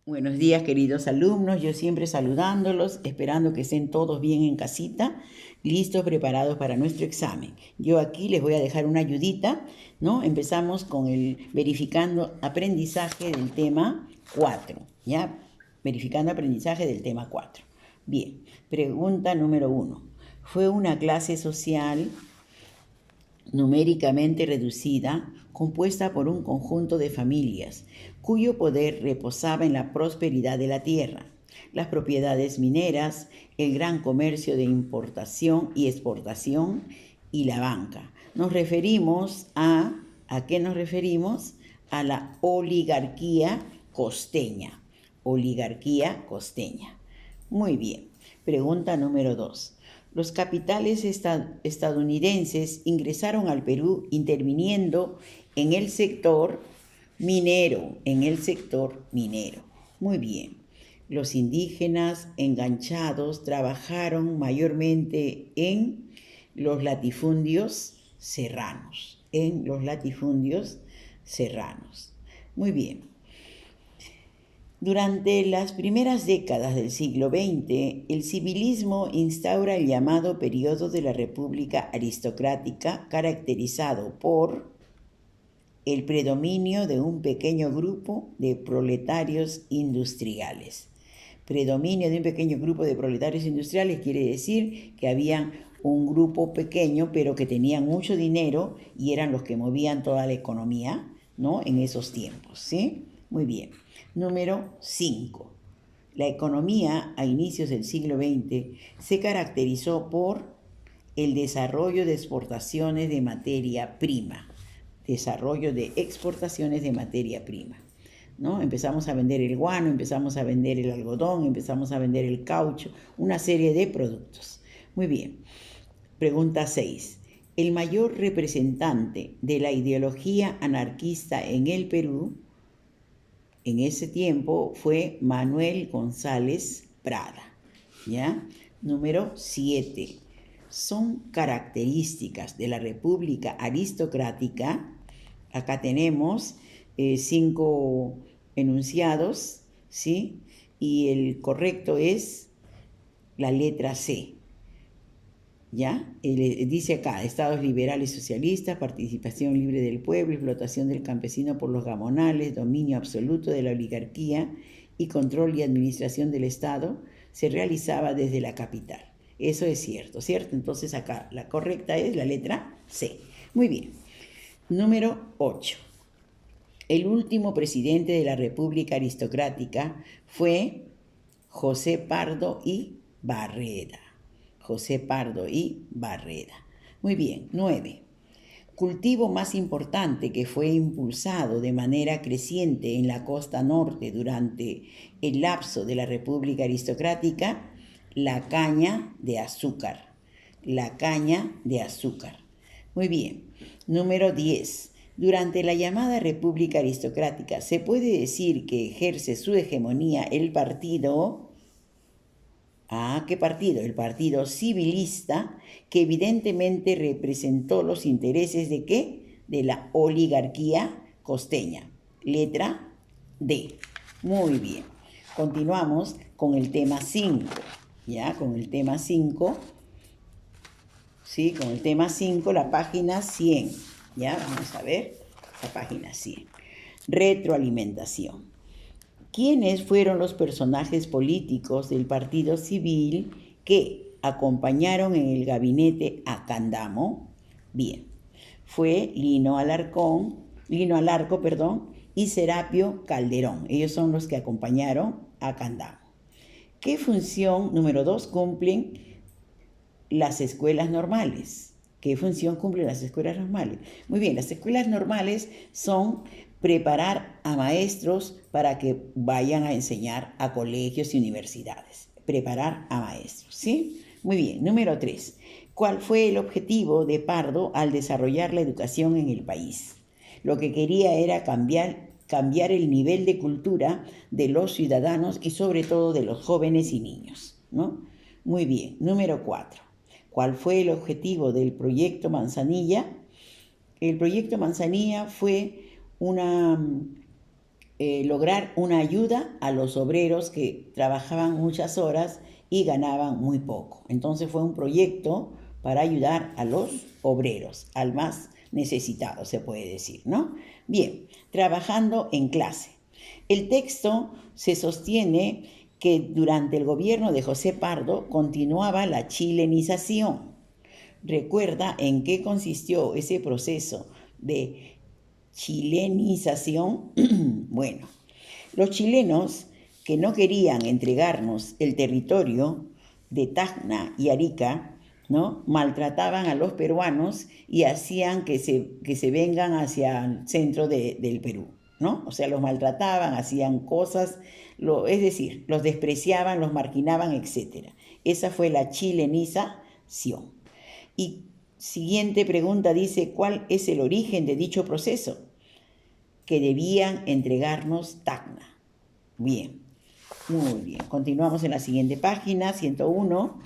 Buenos días, queridos alumnos. Yo siempre saludándolos, esperando que estén todos bien en casita, listos, preparados para nuestro examen. Yo aquí les voy a dejar una ayudita, ¿no? Empezamos con el verificando aprendizaje del tema 4, ¿ya? Verificando aprendizaje del tema 4. Bien, pregunta número 1. Fue una clase social numéricamente reducida, compuesta por un conjunto de familias, cuyo poder reposaba en la prosperidad de la tierra, las propiedades mineras, el gran comercio de importación y exportación y la banca. Nos referimos ¿a qué nos referimos? A la oligarquía costeña. Oligarquía costeña. Muy bien. Pregunta número 2. Los capitales estadounidenses ingresaron al Perú interviniendo en el sector minero, Muy bien. Los indígenas enganchados trabajaron mayormente en los latifundios serranos, Muy bien. Durante las primeras décadas del siglo XX, el civilismo instaura el llamado periodo de la República Aristocrática, caracterizado por el predominio de un pequeño grupo de proletarios industriales. Predominio de un pequeño grupo de proletarios industriales quiere decir que había un grupo pequeño, pero que tenían mucho dinero y eran los que movían toda la economía, ¿no? En esos tiempos, ¿sí? Muy bien. Número 5. La economía a inicios del siglo XX se caracterizó por el desarrollo de exportaciones de materia prima. ¿No? Empezamos a vender el guano, empezamos a vender el algodón, empezamos a vender el caucho, una serie de productos. Muy bien. Pregunta 6. El mayor representante de la ideología anarquista en el Perú en ese tiempo fue Manuel González Prada, ¿ya? Número 7. Son características de la República Aristocrática. Acá tenemos 5 enunciados, ¿sí? Y el correcto es la letra C. ¿Ya? Dice acá, estados liberales socialistas, participación libre del pueblo, explotación del campesino por los gamonales, dominio absoluto de la oligarquía y control y administración del Estado se realizaba desde la capital. Eso es cierto, ¿cierto? Entonces acá la correcta es la letra C. Muy bien. Número 8. El último presidente de la República Aristocrática fue José Pardo y Barreda. Muy bien, 9. Cultivo más importante que fue impulsado de manera creciente en la costa norte durante el lapso de la República Aristocrática, la caña de azúcar. Muy bien, número 10. Durante la llamada República Aristocrática, se puede decir que ejerce su hegemonía el partido... ¿qué partido? El partido civilista, que evidentemente representó los intereses ¿de qué? De la oligarquía costeña. Letra D. Muy bien. Continuamos con el tema 5. ¿Ya? Con el tema 5. ¿Sí? Con el tema 5, la página 100. ¿Ya? Vamos a ver la página 100. Retroalimentación. ¿Quiénes fueron los personajes políticos del Partido Civil que acompañaron en el gabinete a Candamo? Bien, fue Lino Alarco, y Serapio Calderón. Ellos son los que acompañaron a Candamo. ¿Qué función, número 2, cumplen las escuelas normales? ¿Qué función cumplen las escuelas normales? Muy bien, las escuelas normales son preparar a maestros para que vayan a enseñar a colegios y universidades. Preparar a maestros, ¿sí? Muy bien, número 3. ¿Cuál fue el objetivo de Pardo al desarrollar la educación en el país? Lo que quería era cambiar el nivel de cultura de los ciudadanos y sobre todo de los jóvenes y niños, ¿no? Muy bien, número 4. ¿Cuál fue el objetivo del proyecto Manzanilla? El proyecto Manzanilla fue una lograr una ayuda a los obreros que trabajaban muchas horas y ganaban muy poco. Entonces fue un proyecto para ayudar a los obreros, al más necesitado, se puede decir, ¿no? Bien, trabajando en clase. El texto se sostiene que durante el gobierno de José Pardo continuaba la chilenización. ¿Recuerda en qué consistió ese proceso de chilenización? Bueno, los chilenos que no querían entregarnos el territorio de Tacna y Arica, ¿no? Maltrataban a los peruanos y hacían que se vengan hacia el centro del Perú, ¿no? O sea, los maltrataban, hacían cosas, es decir, los despreciaban, los marginaban, etc. Esa fue la chilenización. Y siguiente pregunta dice, ¿cuál es el origen de dicho proceso? Que debían entregarnos Tacna. Bien, muy bien. Continuamos en la siguiente página, 101,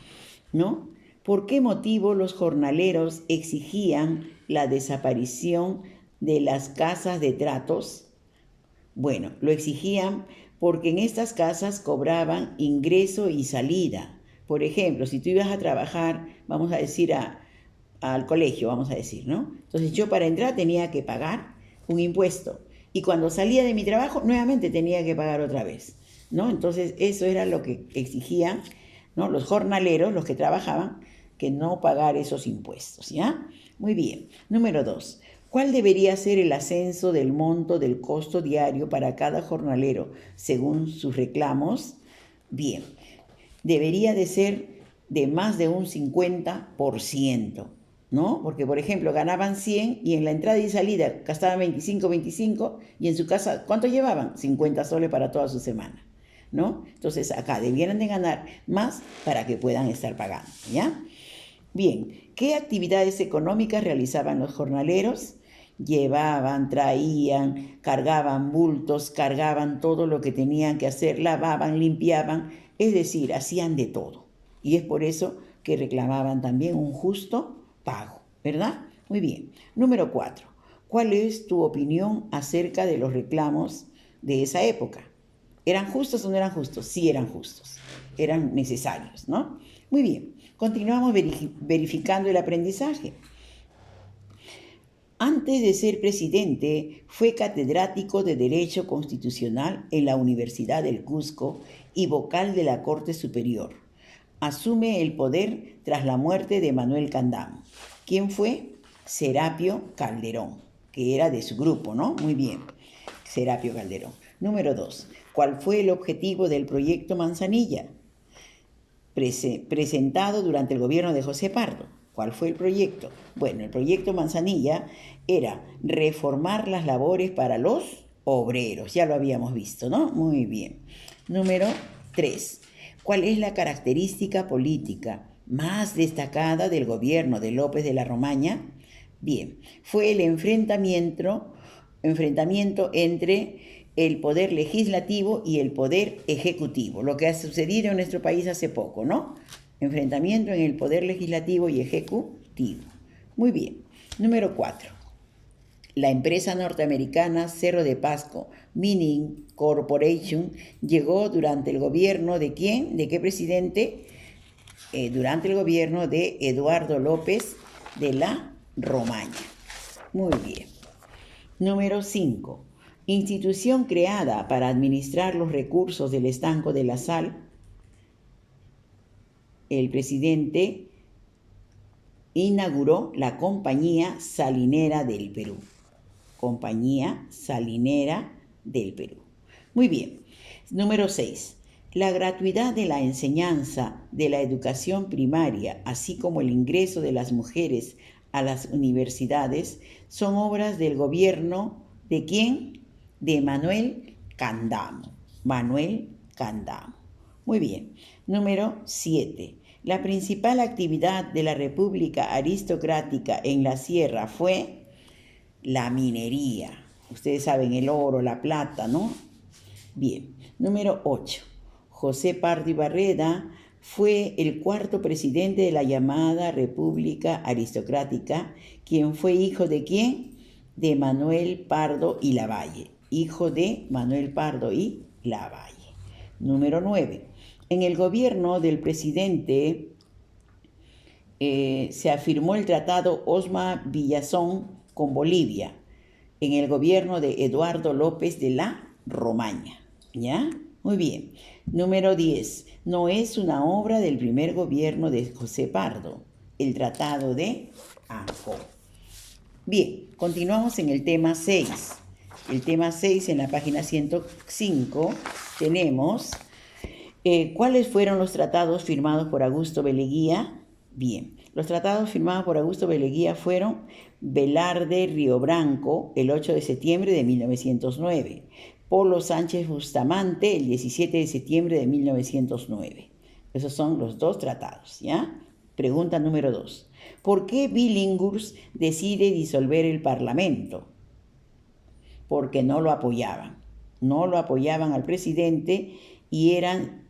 ¿no? ¿Por qué motivo los jornaleros exigían la desaparición de las casas de tratos? Bueno, lo exigían porque en estas casas cobraban ingreso y salida. Por ejemplo, si tú ibas a trabajar, vamos a decir, al colegio, vamos a decir, ¿no? Entonces yo para entrar tenía que pagar un impuesto y cuando salía de mi trabajo nuevamente tenía que pagar otra vez, ¿no? Entonces eso era lo que exigían, ¿no? Los jornaleros, los que trabajaban, que no pagar esos impuestos, ¿ya? Muy bien. Número 2. ¿Cuál debería ser el ascenso del monto del costo diario para cada jornalero según sus reclamos? Bien, debería de ser de más de un 50%, ¿no? Porque, por ejemplo, ganaban 100 y en la entrada y salida gastaban 25 y en su casa, ¿cuánto llevaban? 50 soles para toda su semana, ¿no? Entonces, acá debieran de ganar más para que puedan estar pagando, ¿ya? Bien, ¿qué actividades económicas realizaban los jornaleros? Llevaban, traían, cargaban bultos, cargaban todo lo que tenían que hacer, lavaban, limpiaban, es decir, hacían de todo. Y es por eso que reclamaban también un justo pago, ¿verdad? Muy bien. Número 4. ¿Cuál es tu opinión acerca de los reclamos de esa época? ¿Eran justos o no eran justos? Sí eran justos, eran necesarios, ¿no? Muy bien, continuamos verificando el aprendizaje. Antes de ser presidente, fue catedrático de Derecho Constitucional en la Universidad del Cusco y vocal de la Corte Superior. Asume el poder tras la muerte de Manuel Candamo. ¿Quién fue? Serapio Calderón, que era de su grupo, ¿no? Muy bien, Serapio Calderón. Número 2. ¿Cuál fue el objetivo del proyecto Manzanilla? Presentado durante el gobierno de José Pardo. ¿Cuál fue el proyecto? Bueno, el proyecto Manzanilla era reformar las labores para los obreros. Ya lo habíamos visto, ¿no? Muy bien. Número 3. ¿Cuál es la característica política más destacada del gobierno de López de la Romaña? Bien, fue el enfrentamiento entre el poder legislativo y el poder ejecutivo, lo que ha sucedido en nuestro país hace poco, ¿no? Enfrentamiento en el poder legislativo y ejecutivo. Muy bien. Número 4. La empresa norteamericana Cerro de Pasco Mining Corporation llegó durante el gobierno ¿de quién? ¿De qué presidente? Durante el gobierno de Eduardo López de la Romaña. Muy bien. Número 5. Institución creada para administrar los recursos del estanco de la sal. El presidente inauguró la Compañía Salinera del Perú. Compañía Salinera del Perú. Muy bien. Número 6. La gratuidad de la enseñanza de la educación primaria, así como el ingreso de las mujeres a las universidades, son obras del gobierno ¿de quién? De Manuel Candamo. Manuel Candamo. Muy bien. Número 7. La principal actividad de la República Aristocrática en la Sierra fue la minería. Ustedes saben, el oro, la plata, ¿no? Bien. Número 8. José Pardo y Barreda fue el cuarto presidente de la llamada República Aristocrática, quien fue hijo de ¿quién? De Manuel Pardo y Lavalle. hijo de Manuel Pardo y Lavalle. Número 9. En el gobierno del presidente se afirmó el tratado Osma-Villazón con Bolivia, en el gobierno de Eduardo López de la Romaña. ¿Ya? Muy bien. Número 10. No es una obra del primer gobierno de José Pardo, el tratado de Ancón. Bien, continuamos en el tema 6. El tema 6, en la página 105, tenemos ¿cuáles fueron los tratados firmados por Augusto Beleguía? Bien, los tratados firmados por Augusto Beleguía fueron Velarde Río Branco, el 8 de septiembre de 1909. Polo Sánchez Bustamante, el 17 de septiembre de 1909. Esos son los dos tratados, ¿ya? Pregunta número 2. ¿Por qué Billinghurst decide disolver el Parlamento? Porque no lo apoyaban. No lo apoyaban al presidente y eran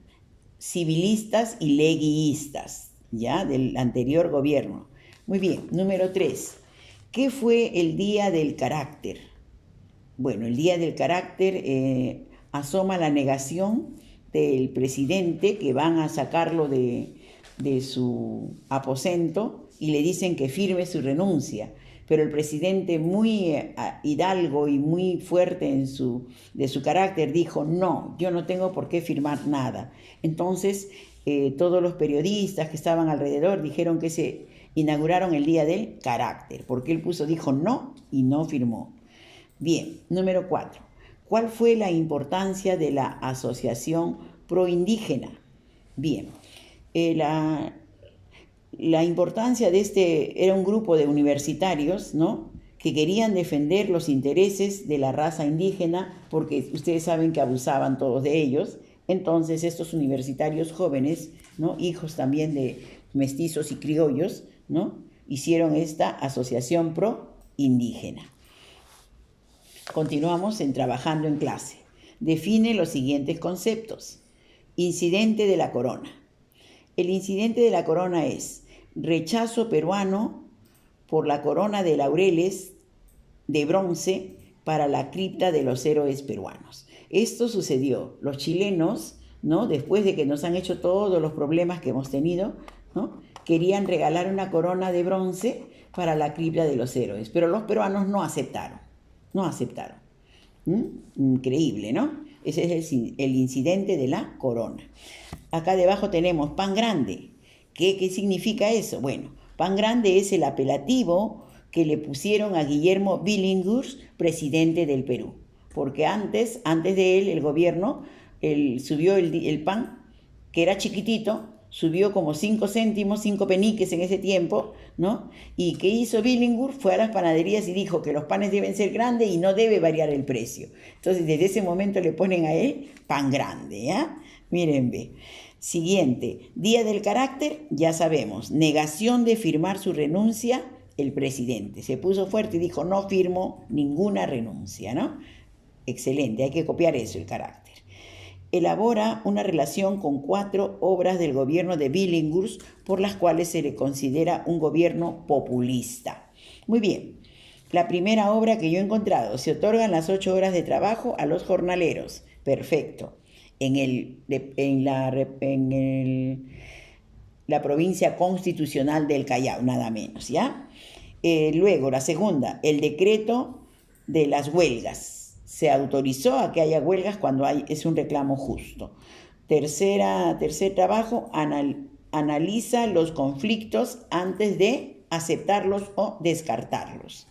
civilistas y leguistas, ¿ya? Del anterior gobierno. Muy bien, número 3. ¿Qué fue el Día del Carácter? Bueno, el Día del Carácter asoma la negación del presidente, que van a sacarlo de su aposento y le dicen que firme su renuncia. Pero el presidente, muy hidalgo y muy fuerte de su carácter, dijo: no, yo no tengo por qué firmar nada. Entonces, todos los periodistas que estaban alrededor dijeron que se inauguraron el Día del Carácter, porque él dijo no y no firmó. Bien, número 4. ¿Cuál fue la importancia de la Asociación Proindígena? Bien, la importancia de era un grupo de universitarios, ¿no?, que querían defender los intereses de la raza indígena, porque ustedes saben que abusaban todos de ellos. Entonces estos universitarios jóvenes, ¿no?, hijos también de mestizos y criollos, ¿no?, hicieron esta asociación pro-indígena. Continuamos trabajando en clase. Define los siguientes conceptos. Incidente de la corona. El incidente de la corona es rechazo peruano por la corona de laureles de bronce para la cripta de los héroes peruanos. Esto sucedió. Los chilenos, ¿no?, después de que nos han hecho todos los problemas que hemos tenido, ¿no?, querían regalar una corona de bronce para la cripta de los héroes, pero los peruanos no aceptaron. No aceptaron. Increíble, ¿no? Ese es el incidente de la corona. Acá debajo tenemos pan grande. ¿Qué significa eso? Bueno, pan grande es el apelativo que le pusieron a Guillermo Billinghurst, presidente del Perú. Porque antes de él, el gobierno subió el pan, que era chiquitito, subió como 5 céntimos, 5 peniques en ese tiempo, ¿no? ¿Y qué hizo Billinghurst? Fue a las panaderías y dijo que los panes deben ser grandes y no debe variar el precio. Entonces, desde ese momento le ponen a él pan grande, ¿ya? Miren, ve. Siguiente, Día del Carácter, ya sabemos, negación de firmar su renuncia el presidente. Se puso fuerte y dijo: no firmo ninguna renuncia, ¿no? Excelente, hay que copiar eso, el carácter. Elabora una relación con 4 obras del gobierno de Billinghurst por las cuales se le considera un gobierno populista. Muy bien, la primera obra que yo he encontrado: se otorgan las 8 horas de trabajo a los jornaleros. Perfecto. En la provincia constitucional del Callao, nada menos, ¿ya? Luego, la segunda, el decreto de las huelgas. Se autorizó a que haya huelgas cuando es un reclamo justo. Tercer trabajo, analiza los conflictos antes de aceptarlos o descartarlos.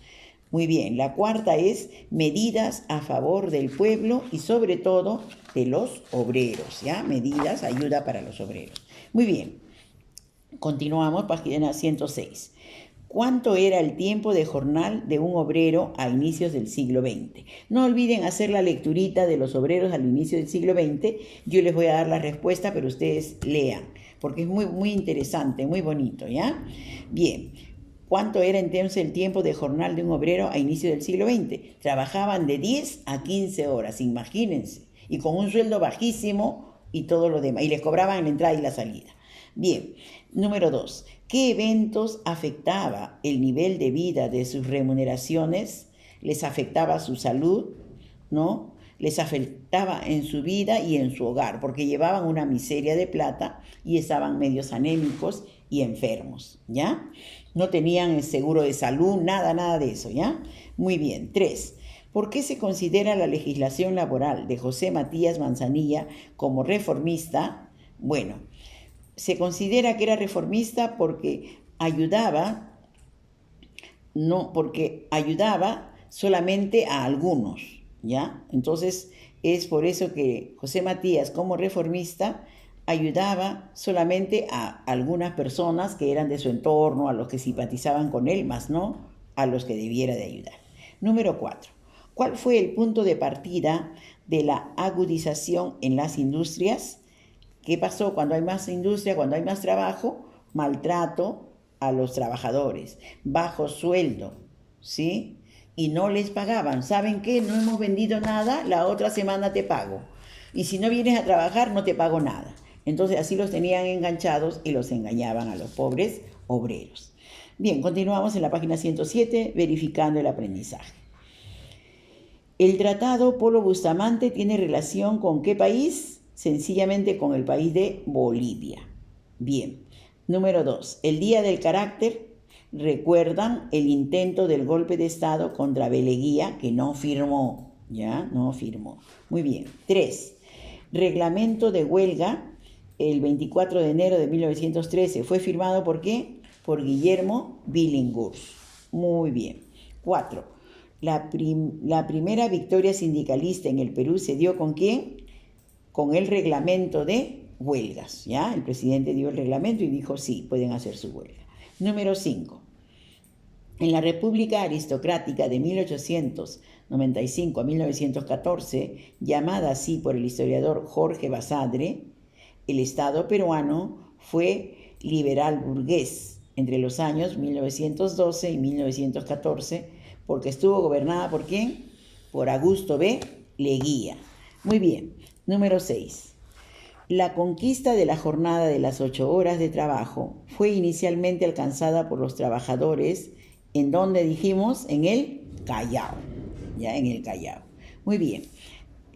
Muy bien, la cuarta es medidas a favor del pueblo y sobre todo de los obreros, ¿ya? Medidas, ayuda para los obreros. Muy bien, continuamos, página 106. ¿Cuánto era el tiempo de jornal de un obrero a inicios del siglo XX? No olviden hacer la lecturita de los obreros al inicio del siglo XX. Yo les voy a dar la respuesta, pero ustedes lean, porque es muy, muy interesante, muy bonito, ¿ya? Bien, ¿cuánto era entonces el tiempo de jornal de un obrero a inicio del siglo XX? Trabajaban de 10 a 15 horas, imagínense, y con un sueldo bajísimo y todo lo demás, y les cobraban la entrada y la salida. Bien, número 2. ¿Qué eventos afectaba el nivel de vida de sus remuneraciones? ¿Les afectaba su salud? ¿no? Les afectaba en su vida y en su hogar, porque llevaban una miseria de plata y estaban medios anémicos y enfermos, ¿ya? No tenían seguro de salud, nada de eso, ¿ya? Muy bien. 3. ¿Por qué se considera la legislación laboral de José Matías Manzanilla como reformista? Bueno, se considera que era reformista porque ayudaba solamente a algunos, ¿ya? Entonces, es por eso que José Matías, como reformista, ayudaba solamente a algunas personas que eran de su entorno, a los que simpatizaban con él, más no a los que debiera de ayudar. Número 4. ¿Cuál fue el punto de partida de la agudización en las industrias? ¿Qué pasó cuando hay más industria, cuando hay más trabajo? Maltrato a los trabajadores, bajo sueldo, ¿sí? Y no les pagaban. ¿Saben qué? No hemos vendido nada, la otra semana te pago. Y si no vienes a trabajar, no te pago nada. Entonces así los tenían enganchados y los engañaban a los pobres obreros. Bien, continuamos en la página 107, verificando el aprendizaje. El tratado Polo Bustamante tiene relación con ¿qué país? Sencillamente con el país de Bolivia. Bien. Número 2. El Día del Carácter. Recuerdan el intento del golpe de Estado contra Beleguía, que no firmó. ¿Ya? No firmó. Muy bien. 3. Reglamento de huelga. El 24 de enero de 1913. ¿Fue firmado por qué? Por Guillermo Billinghurst. Muy bien. 4. La primera victoria sindicalista en el Perú se dio ¿con quién? Con el reglamento de huelgas, ¿ya? El presidente dio el reglamento y dijo, sí, pueden hacer su huelga. Número 5. En la República Aristocrática de 1895 a 1914, llamada así por el historiador Jorge Basadre, el Estado peruano fue liberal burgués entre los años 1912 y 1914, porque estuvo gobernada ¿por quién? Por Augusto B. Leguía. Muy bien. Número 6. La conquista de la jornada de las 8 horas de trabajo fue inicialmente alcanzada por los trabajadores, ¿en dónde dijimos? En el Callao. Ya, en el Callao. Muy bien.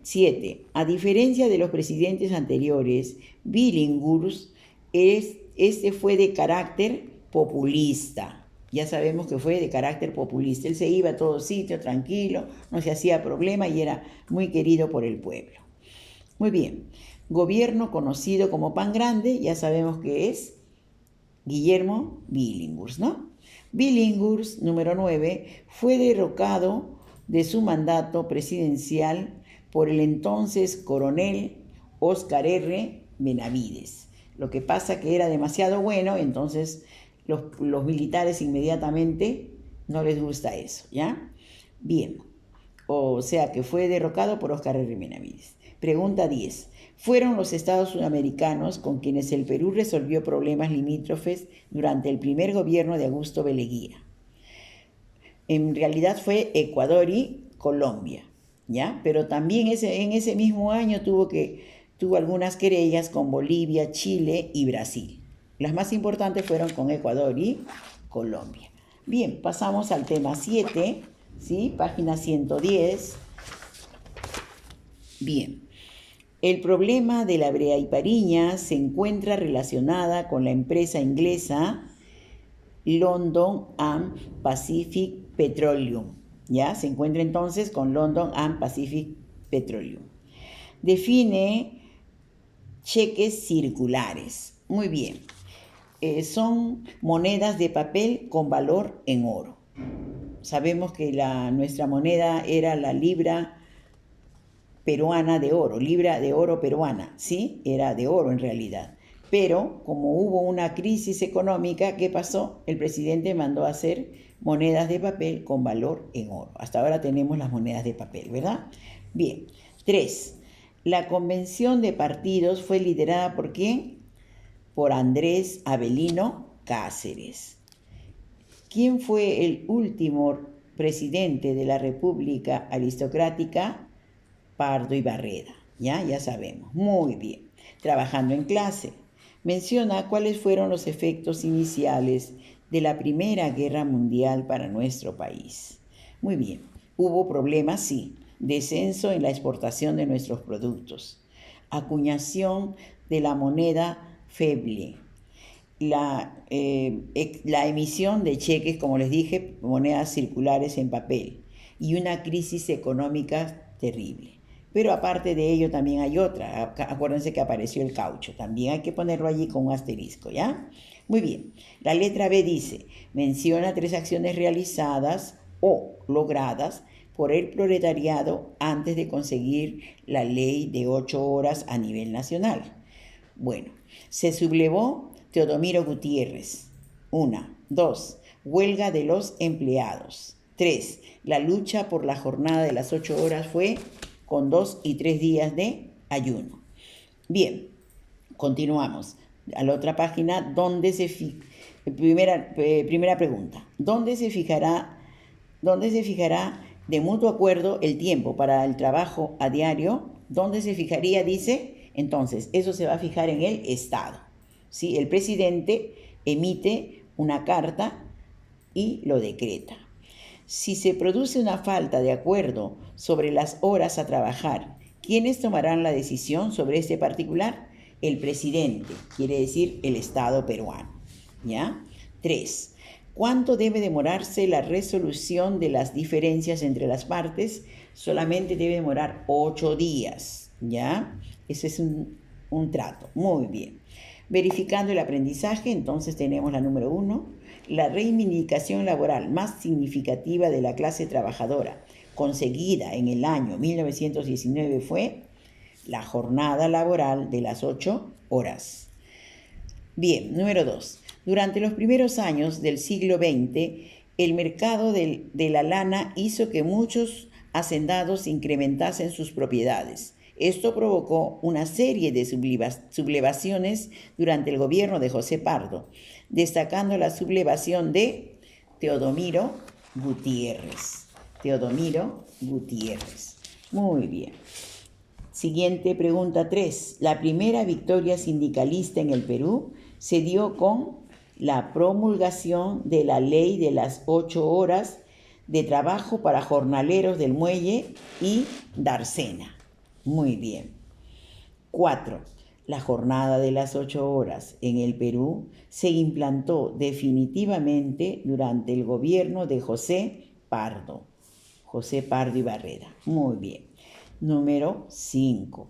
7. A diferencia de los presidentes anteriores, Billinghurst, este fue de carácter populista. Ya sabemos que fue de carácter populista. Él se iba a todo sitio tranquilo, no se hacía problema y era muy querido por el pueblo. Muy bien. Gobierno conocido como Pan Grande, ya sabemos que es Guillermo Billinghurst, ¿no? Billinghurst, número 9, fue derrocado de su mandato presidencial por el entonces coronel Óscar R. Benavides. Lo que pasa que era demasiado bueno, entonces los militares inmediatamente no les gusta eso, ¿ya? Bien, o sea que fue derrocado por Óscar R. Benavides. Pregunta 10. Fueron los estados sudamericanos con quienes el Perú resolvió problemas limítrofes durante el primer gobierno de Augusto B. Leguía. En realidad fue Ecuador y Colombia, ¿ya? Pero también en ese mismo año tuvo algunas querellas con Bolivia, Chile y Brasil. Las más importantes fueron con Ecuador y Colombia. Bien, pasamos al tema 7, ¿sí? Página 110. Bien. El problema de la brea y pariña se encuentra relacionada con la empresa inglesa London and Pacific Petroleum. ¿Ya? Se encuentra entonces con London and Pacific Petroleum. Define cheques circulares. Muy bien. Son monedas de papel con valor en oro. Sabemos que nuestra moneda era la libra peruana de oro, libra de oro peruana, ¿sí? Era de oro en realidad. Pero como hubo una crisis económica, ¿qué pasó? El presidente mandó a hacer monedas de papel con valor en oro. Hasta ahora tenemos las monedas de papel, ¿verdad? Bien. 3. La convención de partidos fue liderada ¿por quién? Por Andrés Avelino Cáceres. ¿Quién fue el último presidente de la República Aristocrática? Pardo y Barreda, ya sabemos. Muy bien. Trabajando en clase. Menciona cuáles fueron los efectos iniciales de la Primera Guerra Mundial para nuestro país. Muy bien. ¿Hubo problemas? Sí. descenso en la exportación de nuestros productos, acuñación de la moneda feble, la emisión de cheques, como les dije, monedas circulares en papel, y una crisis económica terrible. Pero aparte de ello también hay otra. Acuérdense que apareció el caucho. También hay que ponerlo allí con un asterisco, ¿ya? Muy bien. La letra B dice, menciona 3 acciones realizadas o logradas por el proletariado antes de conseguir la ley de 8 horas a nivel nacional. Bueno, se sublevó Teodomiro Gutiérrez. 1. 2. Huelga de los empleados. 3. La lucha por la jornada de las 8 horas fue con 2 y 3 días de ayuno. Bien, continuamos. A la otra página, primera pregunta. ¿Dónde se fijará de mutuo acuerdo el tiempo para el trabajo a diario? ¿Dónde se fijaría? Dice, entonces, eso se va a fijar en el Estado. ¿Sí? El presidente emite una carta y lo decreta. Si se produce una falta de acuerdo sobre las horas a trabajar, ¿quiénes tomarán la decisión sobre este particular? El presidente, quiere decir el Estado peruano. ¿Ya? 3. ¿Cuánto debe demorarse la resolución de las diferencias entre las partes? Solamente debe demorar 8 días. ¿Ya? Ese es un trato. Muy bien. Verificando el aprendizaje, entonces tenemos la número 1. La reivindicación laboral más significativa de la clase trabajadora conseguida en el año 1919 fue la jornada laboral de las 8 horas. Bien, número 2. Durante los primeros años del siglo XX, el mercado de la lana hizo que muchos hacendados incrementasen sus propiedades. Esto provocó una serie de sublevaciones durante el gobierno de José Pardo, destacando la sublevación de Teodomiro Gutiérrez. Teodomiro Gutiérrez. Muy bien. Siguiente pregunta 3. La primera victoria sindicalista en el Perú se dio con la promulgación de la ley de las 8 horas de trabajo para jornaleros del muelle y Dársena. Muy bien. 4. La jornada de las 8 horas en el Perú se implantó definitivamente durante el gobierno de José Pardo y Barreda. Muy bien. Número 5.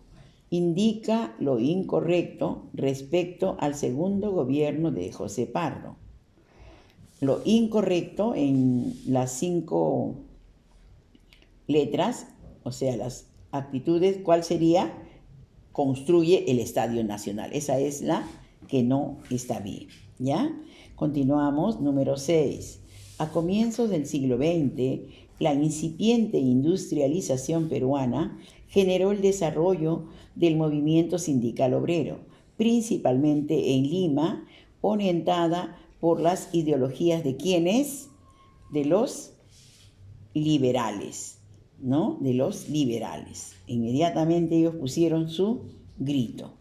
Indica lo incorrecto respecto al segundo gobierno de José Pardo. Lo incorrecto en las 5 letras, o sea, las actitudes, ¿cuál sería? Construye el Estadio Nacional. Esa es la que no está bien, ¿ya? Continuamos, número 6. A comienzos del siglo XX, la incipiente industrialización peruana generó el desarrollo del movimiento sindical obrero, principalmente en Lima, orientada por las ideologías de ¿quiénes? De los liberales, ¿no? De los liberales. Inmediatamente ellos pusieron su grito.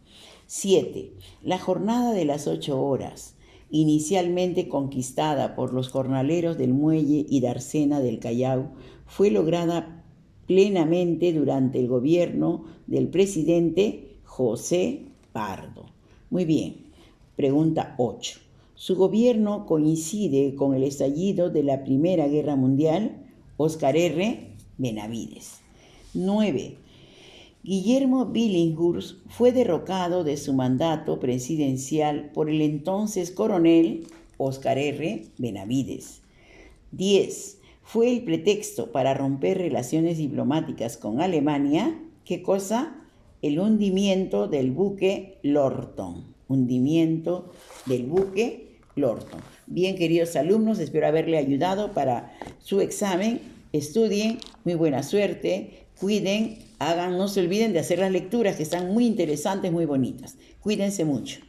7. La jornada de las 8 horas, inicialmente conquistada por los jornaleros del Muelle y Dársena del Callao, fue lograda plenamente durante el gobierno del presidente José Pardo. Muy bien. Pregunta 8. Su gobierno coincide con el estallido de la Primera Guerra Mundial. Óscar R. Benavides. 9. Guillermo Billinghurst fue derrocado de su mandato presidencial por el entonces coronel Óscar R. Benavides. 10. Fue el pretexto para romper relaciones diplomáticas con Alemania. ¿Qué cosa? El hundimiento del buque Lorton. Hundimiento del buque Lorton. Bien, queridos alumnos, espero haberle ayudado para su examen. Estudien, muy buena suerte, cuiden, no se olviden de hacer las lecturas que están muy interesantes, muy bonitas. Cuídense mucho.